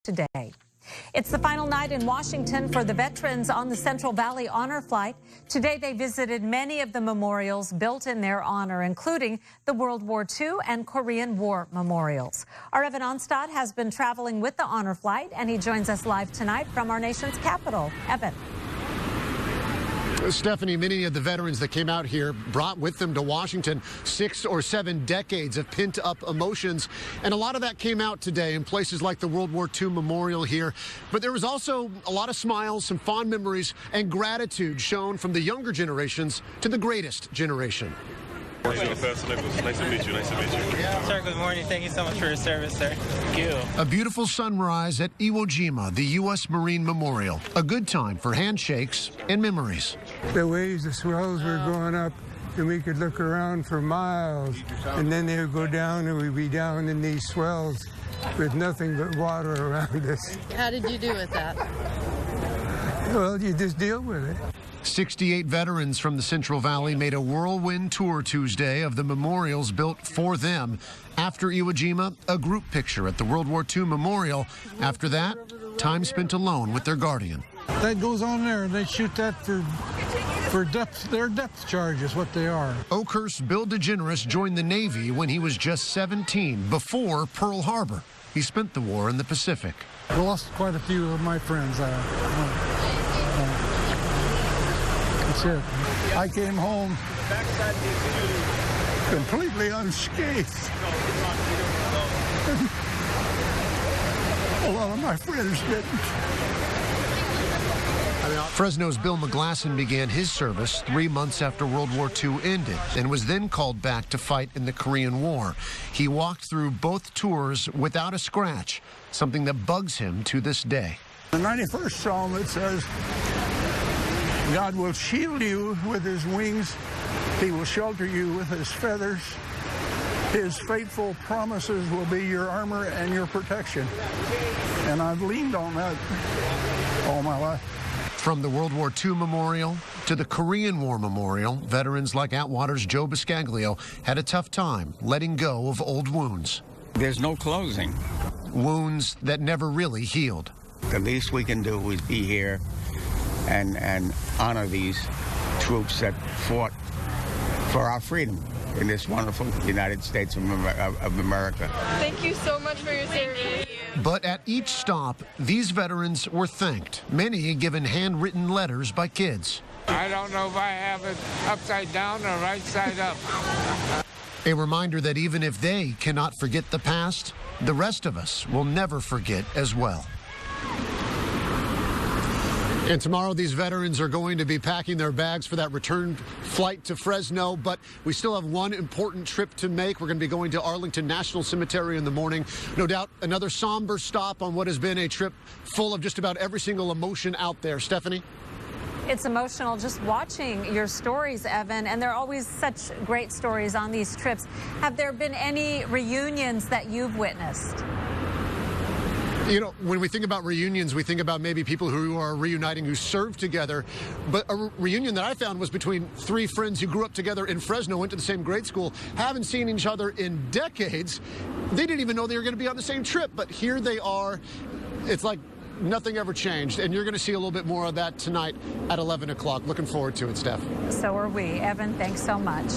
today. It's the final night in Washington for the veterans on the Central Valley Honor Flight. Today they visited many of the memorials built in their honor, including the World War II and Korean War memorials. Our Evan Onstot has been traveling with the Honor Flight, and he joins us live tonight from our nation's capital. Evan. Stephanie, many of the veterans that came out here brought with them to Washington 6 or 7 decades of pent-up emotions, and a lot of that came out today in places like the World War II Memorial here. But there was also a lot of smiles, some fond memories, and gratitude shown from the younger generations to the greatest generation. Nice to meet you. Nice to meet you. Sir, good morning. Thank you so much for your service, sir. Thank you. A beautiful sunrise at Iwo Jima, the U.S. Marine Memorial. A good time for handshakes and memories. The waves, the swells were going up, and we could look around for miles. And then they would go down, and we'd be down in these swells with nothing but water around us. How did you do with that? Well, you just deal with it. 68 veterans from the Central Valley made a whirlwind tour Tuesday of the memorials built for them. After Iwo Jima, a group picture at the World War II Memorial. After that, time spent alone with their guardian. That goes on there, and they shoot that for depth. Their depth charge is what they are. Oakhurst Bill DeGeneres joined the Navy when he was just 17, before Pearl Harbor. He spent the war in the Pacific. I lost quite a few of my friends. That's it. I came home completely unscathed. A lot of my friends didn't. Fresno's Bill McGlasson began his service 3 months after World War II ended and was then called back to fight in the Korean War. He walked through both tours without a scratch, something that bugs him to this day. The 91st Psalm, it says, God will shield you with his wings. He will shelter you with his feathers. His faithful promises will be your armor and your protection. And I've leaned on that all my life. From the World War II Memorial to the Korean War Memorial, veterans like Atwater's Joe Biscaglio had a tough time letting go of old wounds. There's no closing. Wounds that never really healed. The least we can do is be here and honor these troops that fought for our freedom in this wonderful United States of America. Thank you so much for your service. But at each stop, these veterans were thanked, many given handwritten letters by kids. I don't know if I have it upside down or right side up. A reminder that even if they cannot forget the past, the rest of us will never forget as well. And tomorrow, these veterans are going to be packing their bags for that return flight to Fresno, but we still have one important trip to make. We're going to be going to Arlington National Cemetery in the morning. No doubt another somber stop on what has been a trip full of just about every single emotion out there. Stephanie? It's emotional just watching your stories, Evan, and there are always such great stories on these trips. Have there been any reunions that you've witnessed? You know, when we think about reunions, we think about maybe people who are reuniting who served together. But a reunion that I found was between 3 friends who grew up together in Fresno, went to the same grade school, haven't seen each other in decades. They didn't even know they were going to be on the same trip, but here they are. It's like nothing ever changed, and you're going to see a little bit more of that tonight at 11 o'clock. Looking forward to it, Steph. So are we. Evan, thanks so much.